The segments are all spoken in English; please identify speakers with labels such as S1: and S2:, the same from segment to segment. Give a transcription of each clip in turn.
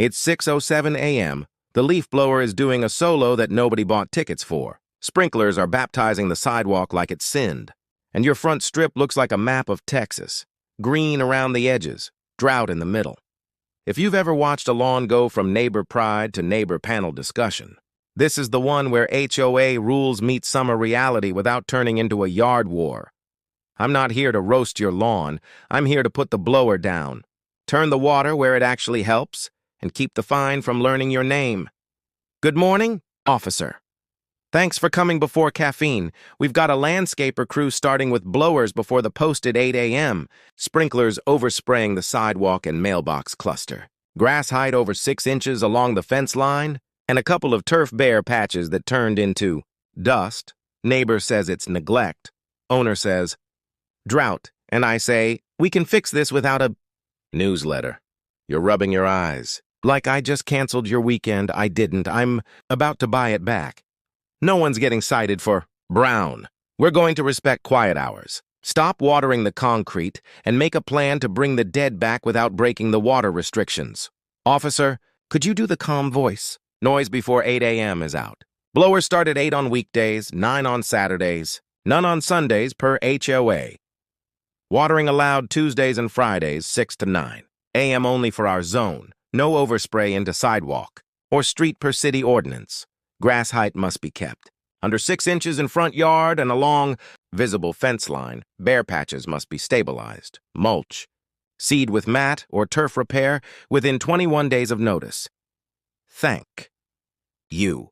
S1: It's 6:07 a.m. The leaf blower is doing a solo that nobody bought tickets for. Sprinklers are baptizing the sidewalk like it's sinned. And your front strip looks like a map of Texas. Green around the edges, drought in the middle. If you've ever watched a lawn go from neighbor pride to neighbor panel discussion, this is the one where HOA rules meet summer reality without turning into a yard war. I'm not here to roast your lawn. I'm here to put the blower down, turn the water where it actually helps, and keep the fine from learning your name. Good morning, officer. Thanks for coming before caffeine. We've got a landscaper crew starting with blowers before the posted 8 a.m. Sprinklers overspraying the sidewalk and mailbox cluster. Grass height over 6 inches along the fence line, and a couple of turf bare patches that turned into dust. Neighbor says it's neglect. Owner says, drought. And I say, we can fix this without a newsletter. You're rubbing your eyes. Like I just canceled your weekend. I didn't. I'm about to buy it back. No one's getting cited for brown. We're going to respect quiet hours. Stop watering the concrete and make a plan to bring the dead back without breaking the water restrictions. Officer, could you do the calm voice? Noise before 8 a.m. is out. Blowers start at 8 on weekdays, 9 on Saturdays, none on Sundays per HOA. Watering allowed Tuesdays and Fridays, 6 to 9. AM only for our zone. No overspray into sidewalk or street per city ordinance. Grass height must be kept. Under 6 inches in front yard and along visible fence line, bare patches must be stabilized. Mulch. Seed with mat or turf repair within 21 days of notice. Thank you.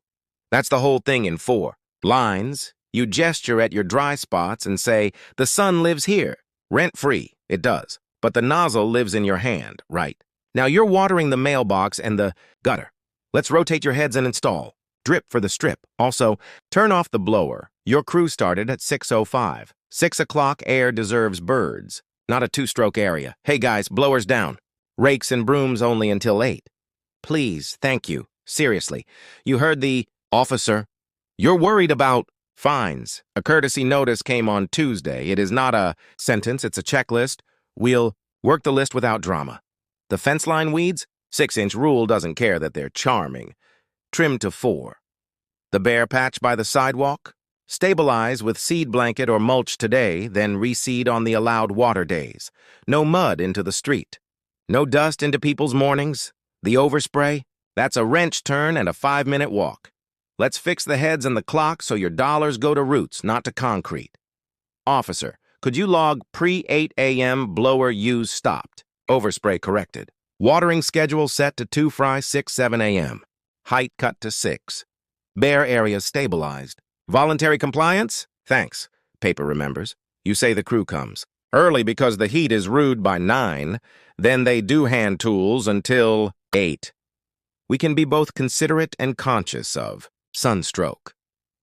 S1: That's the whole thing in 4 lines. You gesture at your dry spots and say, the sun lives here. Rent-free, it does. But the nozzle lives in your hand, right? Now you're watering the mailbox and the gutter. Let's rotate your heads and install. Drip for the strip. Also, turn off the blower. Your crew started at 6:05. 6 o'clock air deserves birds, not a 2-stroke area. Hey guys, blowers down. Rakes and brooms only until 8. Please, thank you. Seriously, you heard the officer. You're worried about fines. A courtesy notice came on Tuesday. It is not a sentence, it's a checklist. We'll work the list without drama. The fence line weeds? 6-inch rule doesn't care that they're charming. Trim to 4. The bare patch by the sidewalk? Stabilize with seed blanket or mulch today, then reseed on the allowed water days. No mud into the street. No dust into people's mornings. The overspray? That's a wrench turn and a 5-minute walk. Let's fix the heads and the clock so your dollars go to roots, not to concrete. Officer, could you log pre-8 a.m. blower use stopped? Overspray corrected. Watering schedule set to 2 fry 6-7 a.m. Height cut to 6. Bare area stabilized. Voluntary compliance? Thanks. Paper remembers. You say the crew comes. Early because the heat is rude by 9. Then they do hand tools until 8. We can be both considerate and conscious of sunstroke.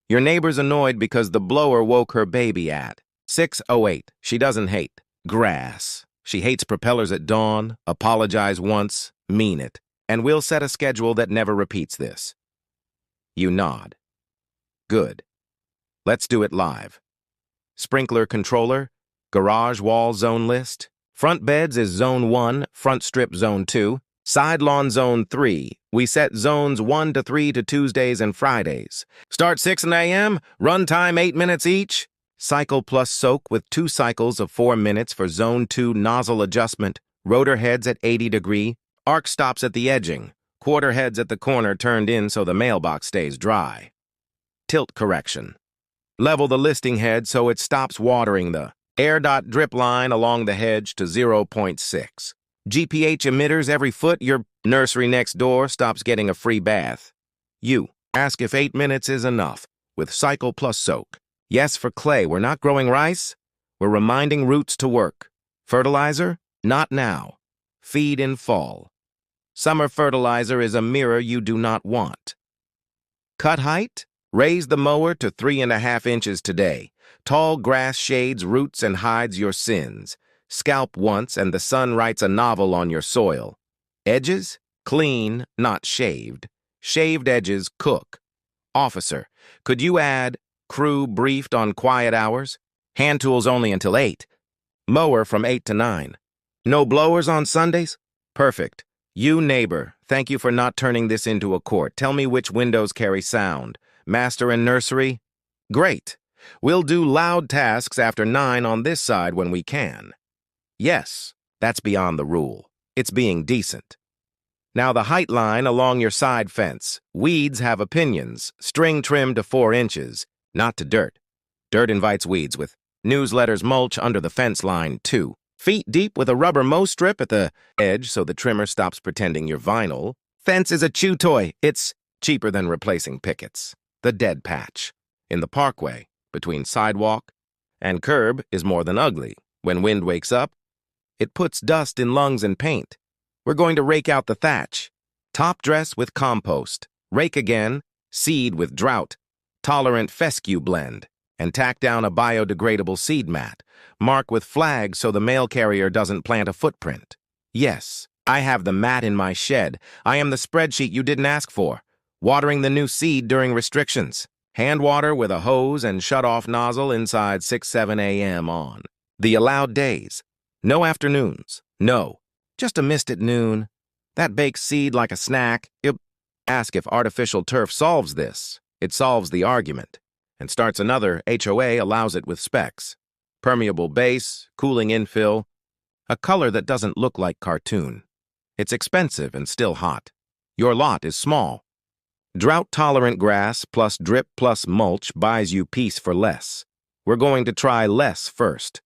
S1: Your neighbor's annoyed because the blower woke her baby at 6:08. She doesn't hate grass. She hates propellers at dawn. Apologize once, mean it. And we'll set a schedule that never repeats this. You nod. Good. Let's do it live. Sprinkler controller, garage wall zone list. Front beds is zone 1, front strip zone 2, side lawn zone 3. We set zones 1 to 3 to Tuesdays and Fridays. Start 6 a.m., run time 8 minutes each. Cycle plus soak with 2 cycles of 4 minutes for zone 2 nozzle adjustment. Rotor heads at 80 degree. Arc stops at the edging. Quarter heads at the corner turned in so the mailbox stays dry. Tilt correction. Level the listing head so it stops watering the air dot drip line along the hedge to 0.6. GPH emitters every foot. Your nursery next door stops getting a free bath. You ask if 8 minutes is enough with cycle plus soak. Yes for clay. We're not growing rice. We're reminding roots to work. Fertilizer? Not now. Feed in fall. Summer fertilizer is a mirror you do not want. Cut height? Raise the mower to 3.5 inches today. Tall grass shades roots and hides your sins. Scalp once and the sun writes a novel on your soil. Edges? Clean, not shaved. Shaved edges cook. Officer, could you add crew briefed on quiet hours? Hand tools only until 8. Mower from 8 to 9. No blowers on Sundays? Perfect. You neighbor, Thank you for not turning this into a court. Tell me which windows carry sound. Master and nursery? Great. We'll do loud tasks after 9 on this side when we can. Yes, that's beyond the rule. It's being decent. Now the height line along your side fence. Weeds have opinions. String trim to 4 inches, not to dirt. Dirt invites weeds with newsletters mulch under the fence line 2 feet deep with a rubber mow strip at the edge so the trimmer stops pretending you're vinyl. Fence is a chew toy. It's cheaper than replacing pickets. The dead patch in the parkway between sidewalk and curb is more than ugly. When wind wakes up, it puts dust in lungs and paint. We're going to rake out the thatch. Top dress with compost. Rake again. Seed with drought. Tolerant fescue blend. And tack down a biodegradable seed mat. Mark with flags so the mail carrier doesn't plant a footprint. Yes, I have the mat in my shed. I am the spreadsheet you didn't ask for. Watering the new seed during restrictions. Hand water with a hose and shut-off nozzle inside 6-7 a.m. on. The allowed days. No afternoons. No. Just a mist at noon. That bakes seed like a snack. Ask if artificial turf solves this. It solves the argument. And starts another. HOA allows it with specs. Permeable base, cooling infill. A color that doesn't look like cartoon. It's expensive and still hot. Your lot is small. Drought-tolerant grass plus drip plus mulch buys you peace for less. We're going to try less first.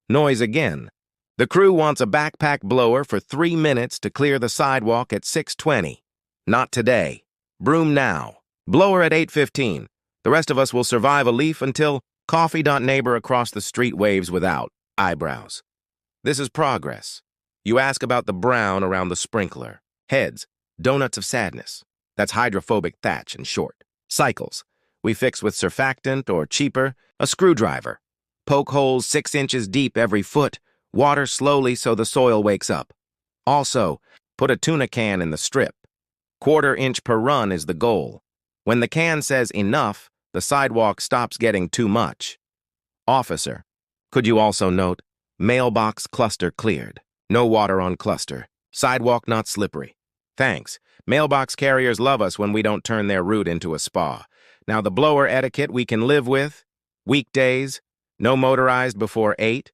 S1: Noise again. The crew wants a backpack blower for 3 minutes to clear the sidewalk at 6:20. Not today. Broom now. Blower at 8:15. The rest of us will survive a leaf until coffee.neighbor across the street waves without eyebrows. This is progress. You ask about the brown around the sprinkler. Heads. Donuts of sadness. That's hydrophobic thatch in short. Cycles. We fix with surfactant or cheaper, a screwdriver. Poke holes 6 inches deep every foot. Water slowly so the soil wakes up. Also, put a tuna can in the strip. 1/4 inch per run is the goal. When the can says enough, the sidewalk stops getting too much. Officer, could you also note, mailbox cluster cleared. No water on cluster. Sidewalk not slippery. Thanks. Mailbox carriers love us when we don't turn their route into a spa. Now the blower etiquette we can live with. Weekdays, no motorized before 8.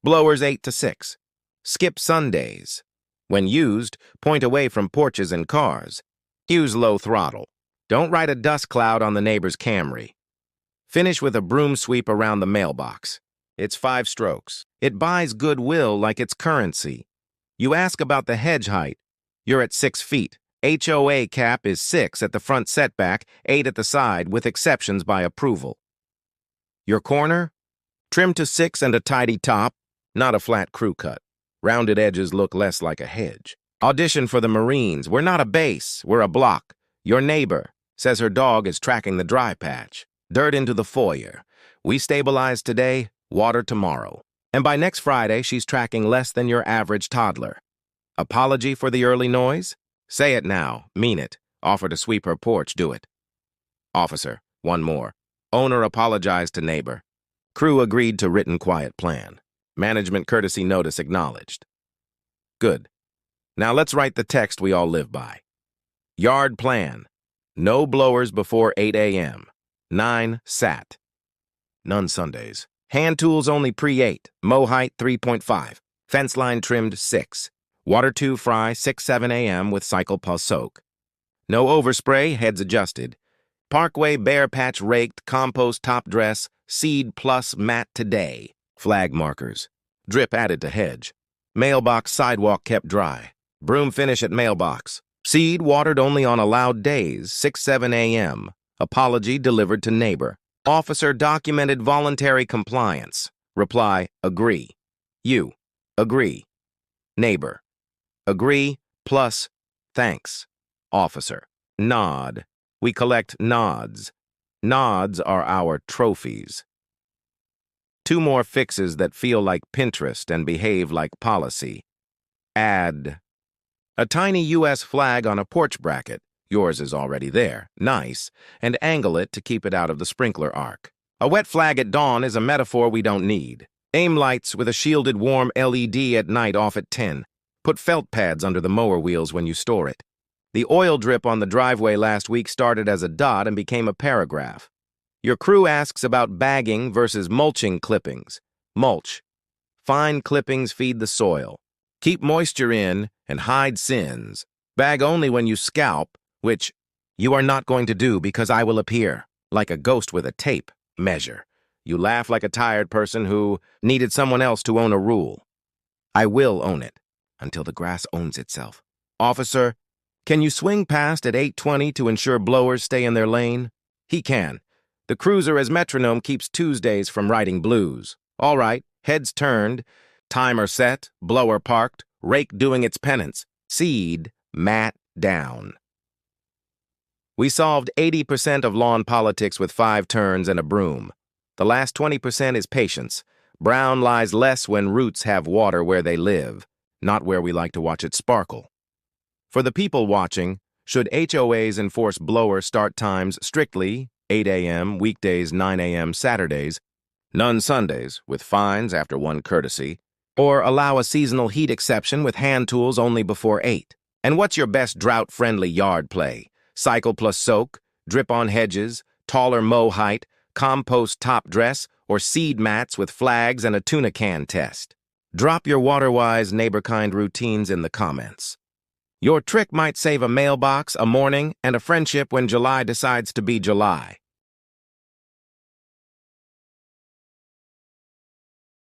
S1: Blowers 8 to 6. Skip Sundays. When used, point away from porches and cars. Use low throttle. Don't ride a dust cloud on the neighbor's Camry. Finish with a broom sweep around the mailbox. It's 5 strokes. It buys goodwill like it's currency. You ask about the hedge height. You're at 6 feet. HOA cap is 6 at the front setback, 8 at the side, with exceptions by approval. Your corner? Trim to 6 and a tidy top, not a flat crew cut. Rounded edges look less like a hedge. Audition for the Marines. We're not a base, we're a block. Your neighbor says her dog is tracking the dry patch. Dirt into the foyer. We stabilize today, water tomorrow. And by next Friday, she's tracking less than your average toddler. Apology for the early noise? Say it now, mean it. Offer to sweep her porch, do it. Officer, one more. Owner apologized to neighbor. Crew agreed to written quiet plan. Management courtesy notice acknowledged. Good. Now let's write the text we all live by. Yard plan. No blowers before 8 a.m. 9 sat. None Sundays. Hand tools only pre-8. Mow height 3.5. Fence line trimmed 6. Water 2 fry 6-7 a.m. with cycle plus soak. No overspray, heads adjusted. Parkway bare patch raked, compost top dress, seed plus mat today. Flag markers. Drip added to hedge. Mailbox sidewalk kept dry. Broom finish at mailbox. Seed watered only on allowed days, 6-7 a.m. Apology delivered to neighbor. Officer documented voluntary compliance. Reply, agree. You, agree. Neighbor, agree plus thanks. Officer, nod. We collect nods. Nods are our trophies. 2 more fixes that feel like Pinterest and behave like policy. Add a tiny U.S. flag on a porch bracket. Yours is already there. Nice. And angle it to keep it out of the sprinkler arc. A wet flag at dawn is a metaphor we don't need. Aim lights with a shielded warm LED at night off at 10. Put felt pads under the mower wheels when you store it. The oil drip on the driveway last week started as a dot and became a paragraph. Your crew asks about bagging versus mulching clippings. Mulch. Fine clippings feed the soil. Keep moisture in and hide sins. Bag only when you scalp, which you are not going to do because I will appear, like a ghost with a tape measure. You laugh like a tired person who needed someone else to own a rule. I will own it until the grass owns itself. Officer, can you swing past at 8:20 to ensure blowers stay in their lane? He can. The cruiser as metronome keeps Tuesdays from writing blues. All right, heads turned, timer set, blower parked, rake doing its penance, seed, mat down. We solved 80% of lawn politics with 5 turns and a broom. The last 20% is patience. Brown lies less when roots have water where they live, not where we like to watch it sparkle. For the people watching, should HOAs enforce blower start times strictly 8 a.m., weekdays 9 a.m., Saturdays, none Sundays, with fines after one courtesy, or allow a seasonal heat exception with hand tools only before 8? And what's your best drought-friendly yard play? Cycle plus soak, drip on hedges, taller mow height, compost top dress, or seed mats with flags and a tuna can test? Drop your water-wise, neighbor-kind routines in the comments. Your trick might save a mailbox, a morning, and a friendship when July decides to be July.